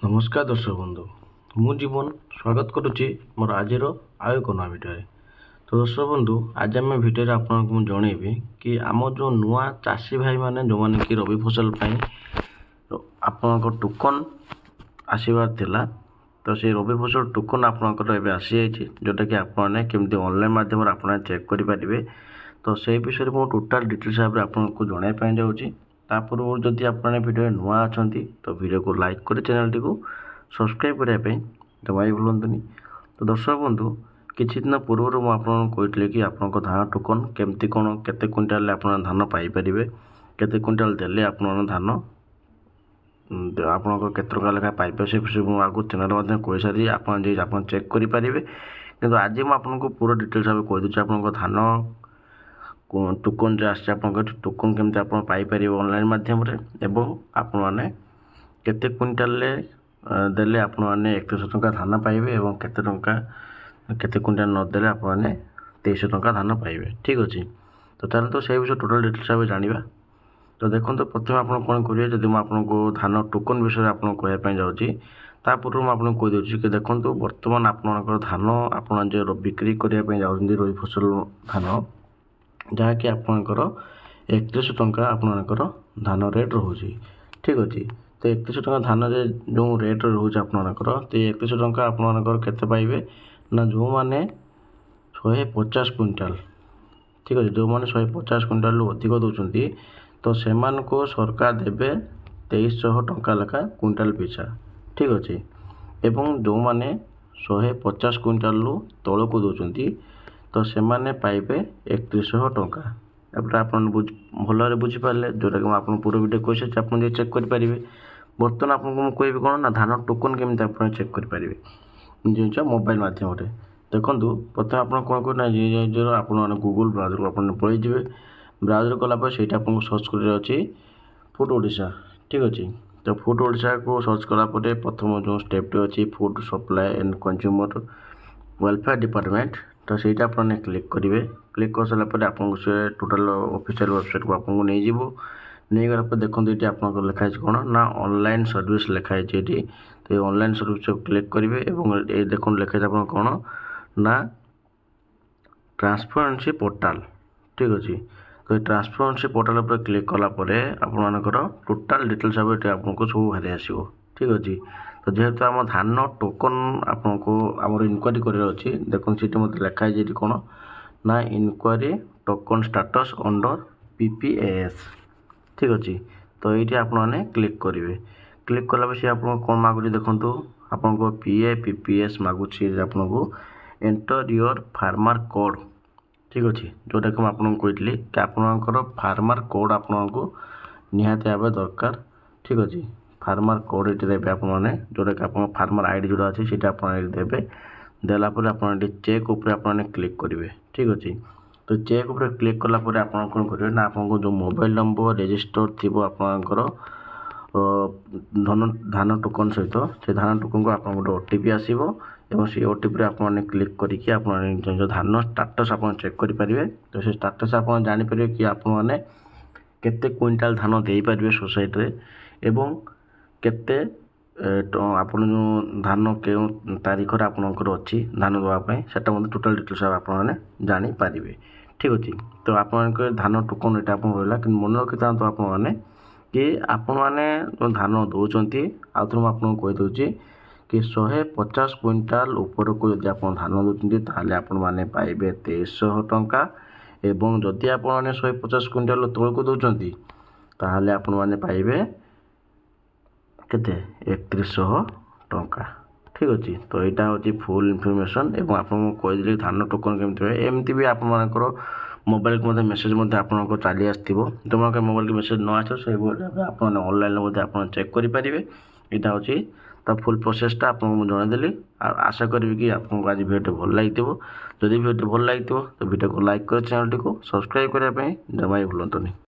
ନମସ୍କାର ଦର୍ଶକ ବନ୍ଧୁ, ମୁଁ ଜୀବନ ସ୍ୱାଗତ କରୁଛି ମୋର ଆଜିର ଆଉ ଏକ ନୂଆ ଭିଡ଼ିଓରେ। ତ ଦର୍ଶକ ବନ୍ଧୁ, ଆଜି ଆମେ ଭିଡ଼ିଓରେ ଆପଣଙ୍କୁ ମୁଁ ଜଣେଇବି କି ଆମ ଯେଉଁ ନୂଆ ଚାଷୀ ଭାଇମାନେ ଯେଉଁମାନେ କି ରବି ଫସଲ ପାଇଁ ଆପଣଙ୍କ ଟୋକନ୍ ଆସିବାର ଥିଲା, ତ ସେଇ ରବି ଫସଲ ଟୋକନ୍ ଆପଣଙ୍କର ଏବେ ଆସିଯାଇଛି, ଯେଉଁଟାକି ଆପଣମାନେ କେମିତି ଅନଲାଇନ୍ ମାଧ୍ୟମରେ ଆପଣ ଚେକ୍ କରିପାରିବେ। ତ ସେଇ ବିଷୟରେ ମୁଁ ଟୋଟାଲ୍ ଡିଟେଲ୍ସ ଭାବରେ ଆପଣଙ୍କୁ ଜଣାଇବା ପାଇଁ ଯାଉଛି। ତା ପୂର୍ବରୁ ଯଦି ଆପଣ ଭିଡ଼ିଓରେ ନୂଆ ଅଛନ୍ତି ତ ଭିଡ଼ିଓକୁ ଲାଇକ୍ କରି ଚ୍ୟାନେଲଟିକୁ ସବସ୍କ୍ରାଇବ୍ କରିବା ପାଇଁ ଜମା ବି ଭୁଲନ୍ତୁନି। ତ ଦର୍ଶକ ବନ୍ଧୁ, କିଛି ଦିନ ପୂର୍ବରୁ ମୁଁ ଆପଣଙ୍କୁ କହିଥିଲି କି ଆପଣଙ୍କ ଧାନ ଟୋକନ୍ କେମିତି କ'ଣ କେତେ କୁଇଣ୍ଟାଲରେ ଆପଣ ଧାନ ପାଇପାରିବେ, କେତେ କୁଇଣ୍ଟାଲ ଦେଲେ ଆପଣ ଧାନ ଆପଣଙ୍କ କେତେ ଟଙ୍କା ଲେଖା ପାଇପାରିବେ, ସେ ବିଷୟରେ ମୁଁ ଆଗକୁ ଚ୍ୟାନେଲ ମଧ୍ୟ କହିସାରିଛି। ଆପଣ ଚେକ୍ କରିପାରିବେ, କିନ୍ତୁ ଆଜି ମୁଁ ଆପଣଙ୍କୁ ପୁରା ଡିଟେଲ୍ସ ଭାବେ କହିଦେଉଛି ଆପଣଙ୍କ ଧାନ ଟୋକନ୍ ଯେଉଁ ଆସିଛି ଆପଣଙ୍କ ଟୋକନ୍ କେମିତି ଆପଣ ପାଇପାରିବେ ଅନଲାଇନ୍ ମାଧ୍ୟମରେ, ଏବଂ ଆପଣମାନେ କେତେ କୁଇଣ୍ଟାଲରେ ଦେଲେ ଆପଣମାନେ 3100 ଟଙ୍କା ଧାନ ପାଇବେ ଏବଂ କେତେ କୁଇଣ୍ଟାଲ ନଦେଲେ ଆପଣମାନେ 2300 ଟଙ୍କା ଧାନ ପାଇବେ। ଠିକ୍ ଅଛି, ତ ଚାଲନ୍ତୁ ସେଇ ବିଷୟରେ ଟୋଟାଲ୍ ଡିଟେଲ୍ସ ଭାବେ ଜାଣିବା। ତ ଦେଖନ୍ତୁ, ପ୍ରଥମେ ଆପଣ କ'ଣ କରିବେ, ଯଦି ମୁଁ ଆପଣଙ୍କୁ ଧାନ ଟୋକନ୍ ବିଷୟରେ ଆପଣଙ୍କୁ କହିବା ପାଇଁ ଯାଉଛି, ତା ପୂର୍ବରୁ ମୁଁ ଆପଣଙ୍କୁ କହିଦେଉଛି କି ଦେଖନ୍ତୁ, ବର୍ତ୍ତମାନ ଆପଣଙ୍କର ଧାନ ଆପଣ ଯେଉଁ ବିକ୍ରି କରିବା ପାଇଁ ଯାଉଛନ୍ତି ରବି ଫସଲ ଧାନ, ଯାହାକି ଆପଣଙ୍କର 3100 ଟଙ୍କା ଆପଣଙ୍କର ଧାନ ରେଟ୍ ରହୁଛି। ଠିକ୍ ଅଛି, ତ 3100 ଟଙ୍କା ଧାନରେ ଯେଉଁ ରେଟ୍ ରହୁଛି ଆପଣଙ୍କର, ତ 3100 ଟଙ୍କା ଆପଣଙ୍କର କେତେ ପାଇବେ ନା ଯେଉଁମାନେ 150 କୁଇଣ୍ଟାଲ, ଠିକ୍ ଅଛି, ଯେଉଁମାନେ 150 କୁଇଣ୍ଟାଲରୁ ଅଧିକ ଦେଉଛନ୍ତି ତ ସେମାନଙ୍କୁ ସରକାର ଦେବେ 2300 ଟଙ୍କା ଲେଖା କୁଇଣ୍ଟାଲ ପିଛା। ଠିକ୍ ଅଛି, ଏବଂ ଯେଉଁମାନେ 150 କୁଇଣ୍ଟାଲରୁ ତଳକୁ ଦେଉଛନ୍ତି ତ ସେମାନେ ପାଇବେ 3100 ଟଙ୍କା। ଏପଟେ ଆପଣ ଭଲ ଭାବରେ ବୁଝିପାରିଲେ, ଯେଉଁଟାକି ମୁଁ ଆପଣଙ୍କୁ ପୂର୍ବ ଭିଡ଼ିଓ କହିସାରିଛି, ଆପଣ ଯଦି ଚେକ୍ କରିପାରିବେ। ବର୍ତ୍ତମାନ ଆପଣଙ୍କୁ ମୁଁ କହିବି କ'ଣ ନା ଧାନ ଟୋକନ୍ କେମିତି ଆପଣ ଚେକ୍ କରିପାରିବେ ନିଜ ମୋବାଇଲ ମାଧ୍ୟମରେ। ଦେଖନ୍ତୁ, ପ୍ରଥମେ ଆପଣ କ'ଣ କରିବେ ନା ନିଜର ଆପଣମାନେ ଗୁଗୁଲ୍ ବ୍ରାଉଜରକୁ ଆପଣ ପଳାଇଯିବେ। ବ୍ରାଉଜର କଲା ପରେ ସେଇଟା ଆପଣଙ୍କୁ ସର୍ଚ୍ଚ କରିବାର ଅଛି ଫୁଡ୍ ଓଡ଼ିଶା। ଠିକ୍ ଅଛି, ତ ଫୁଡ୍ ଓଡ଼ିଶାକୁ ସର୍ଚ୍ଚ କଲା ପରେ ପ୍ରଥମ ଯେଉଁ ଷ୍ଟେପ୍ଟି ଅଛି food supply and consumer welfare department, ତ ସେଇଟା ଆପଣ କ୍ଲିକ୍ କରିବେ। କ୍ଲିକ୍ କରିସାରିଲା ପରେ ଆପଣଙ୍କୁ ସେ ଟୋଟାଲ୍ ଅଫିସିଆଲ ୱେବସାଇଟ୍କୁ ଆପଣଙ୍କୁ ନେଇଯିବ। ନେଇଗଲା ପରେ ଦେଖନ୍ତୁ, ଏଠି ଆପଣଙ୍କର ଲେଖା ହେଇଛି କ'ଣ ନା ଅନଲାଇନ୍ ସର୍ଭିସ୍ ଲେଖା ହେଇଛି ଏଠି। ତ ଏ ଅନଲାଇନ୍ ସର୍ଭିସ୍କୁ କ୍ଲିକ୍ କରିବେ ଏବଂ ଏ ଦେଖନ୍ତୁ ଲେଖା ହେଇଛି ଆପଣ କ'ଣ ନା ଟ୍ରାନ୍ସପାରେନ୍ସି ପୋର୍ଟାଲ୍। ଠିକ୍ ଅଛି, ତ ଏ ଟ୍ରାନ୍ସପାରେନ୍ସି ପୋର୍ଟାଲ୍ ଉପରେ କ୍ଲିକ୍ କଲା ପରେ ଆପଣମାନଙ୍କର ଟୋଟାଲ୍ ଡିଟେଲ୍ସ ଭାବେ ଏଠି ଆପଣଙ୍କୁ ସବୁ ବାହାରି ଆସିବ। ଠିକ୍ ଅଛି, ତ ଯେହେତୁ ଆମ ଧାନ ଟୋକନ୍ ଆପଣଙ୍କୁ ଆମର ଇନକ୍ୱାରି କରିବାର ଅଛି, ଦେଖନ୍ତୁ ସେଠି ମୋତେ ଲେଖା ହେଇଛି ଏଠି କ'ଣ ନା inquiry token status under PPAS। ଠିକ୍ ଅଛି, ତ ଏଇଠି ଆପଣମାନେ କ୍ଲିକ୍ କରିବେ। କ୍ଲିକ୍ କଲା ପରେ ସେ ଆପଣଙ୍କୁ କ'ଣ ମାଗୁଛି ଦେଖନ୍ତୁ, ଆପଣଙ୍କ PPAS ମାଗୁଛି ଆପଣଙ୍କୁ ଏଣ୍ଟର ୟୋର ଫାର୍ମର କୋଡ଼୍। ଠିକ୍ ଅଛି, ଯେଉଁଟାକି ମୁଁ ଆପଣଙ୍କୁ କହିଥିଲି କି ଆପଣଙ୍କର ଫାର୍ମର କୋଡ଼୍ ଆପଣଙ୍କୁ ନିହାତି ଭାବେ ଦରକାର। ଠିକ୍ ଅଛି, ଫାର୍ମର କୋଡ଼୍ ଏଠି ଦେବେ ଆପଣମାନେ, ଯେଉଁଟାକି ଆପଣଙ୍କ ଫାର୍ମର ଆଇଡ଼ି ଯେଉଁଟା ଅଛି ସେଇଟା ଆପଣ ଏଠି ଦେବେ। ଦେଲା ପରେ ଆପଣ ଏଠି ଚେକ୍ ଉପରେ ଆପଣମାନେ କ୍ଲିକ୍ କରିବେ। ଠିକ୍ ଅଛି, ତ ଚେକ୍ ଉପରେ କ୍ଲିକ୍ କଲା ପରେ ଆପଣ କ'ଣ କରିବେ ନା ଆପଣଙ୍କ ଯେଉଁ ମୋବାଇଲ ନମ୍ବର ରେଜିଷ୍ଟର ଥିବ ଆପଣଙ୍କର ଧାନ ଟୋକନ୍ ସହିତ, ସେ ଧାନ ଟୋକନ୍କୁ ଆପଣଙ୍କ ଗୋଟେ OTP ଆସିବ ଏବଂ ସେଇ OTPରେ ଆପଣମାନେ କ୍ଲିକ୍ କରିକି ଆପଣ ନିଜ ଧାନ ଷ୍ଟାଟସ୍ ଆପଣ ଚେକ୍ କରିପାରିବେ। ତ ସେ ଷ୍ଟାଟସ୍ ଆପଣ ଜାଣିପାରିବେ କି ଆପଣମାନେ କେତେ କୁଇଣ୍ଟାଲ ଧାନ ଦେଇପାରିବେ ସୋସାଇଟିରେ ଏବଂ କେତେ ଆପଣ ଯେଉଁ ଧାନ କେଉଁ ତାରିଖରେ ଆପଣଙ୍କର ଅଛି ଧାନ ଦେବା ପାଇଁ, ସେଟା ମଧ୍ୟ ଟୋଟାଲ୍ ଡିଟେଲ୍ସ ଆପଣମାନେ ଜାଣିପାରିବେ। ଠିକ୍ ଅଛି, ତ ଆପଣଙ୍କ ଧାନ ଟୋକନ୍ ଏଇଟା ଆପଣ ରହିଲା, କିନ୍ତୁ ମନେ ରଖିଥାନ୍ତୁ ଆପଣମାନେ କି ଆପଣମାନେ ଯେଉଁ ଧାନ ଦେଉଛନ୍ତି, ଆଉ ଥରେ ମୁଁ ଆପଣଙ୍କୁ କହିଦେଉଛି କି 150 କୁଇଣ୍ଟାଲ ଉପରକୁ ଯଦି ଆପଣ ଧାନ ଦେଉଛନ୍ତି ତାହେଲେ ଆପଣମାନେ ପାଇବେ 2300 ଟଙ୍କା, ଏବଂ ଯଦି ଆପଣମାନେ 150 କୁଇଣ୍ଟାଲ ତଳକୁ ଦେଉଛନ୍ତି ତାହେଲେ ଆପଣମାନେ ପାଇବେ କେତେ 3100 ଟଙ୍କା। ଠିକ୍ ଅଛି, ତ ଏଇଟା ହେଉଛି ଫୁଲ୍ ଇନଫର୍ମେସନ୍ ଏବଂ ଆପଣଙ୍କୁ କହିଦେଲି ଧାନ ଟୋକନ୍ କେମିତି ହୁଏ। ଏମିତି ବି ଆପଣମାନଙ୍କର ମୋବାଇଲକୁ ମଧ୍ୟ ମେସେଜ୍ ମଧ୍ୟ ଆପଣଙ୍କ ଚାଲି ଆସିଥିବ। ଯେଉଁମାନଙ୍କ ମୋବାଇଲକୁ ମେସେଜ୍ ନ ଆସିବ ସେଇଭଳି ଭାବେ ଆପଣମାନେ ଅନଲାଇନ୍ରେ ମଧ୍ୟ ଆପଣ ଚେକ୍ କରିପାରିବେ। ଏଇଟା ହେଉଛି ତା ଫୁଲ୍ ପ୍ରୋସେସ୍ଟା ଆପଣଙ୍କୁ ମୁଁ ଜଣାଇଦେଲି। ଆଉ ଆଶା କରିବି କି ଆପଣଙ୍କୁ ଆଜି ଭିଡ଼ିଓଟି ଭଲ ଲାଗିଥିବ। ଯଦି ଭିଡ଼ିଓଟି ଭଲ ଲାଗିଥିବ ତ ଭିଡ଼ିଓକୁ ଲାଇକ୍ କରି ଚ୍ୟାନେଲଟିକୁ ସବସ୍କ୍ରାଇବ୍ କରିବା ପାଇଁ ଜମା ବି ଭୁଲନ୍ତୁନି।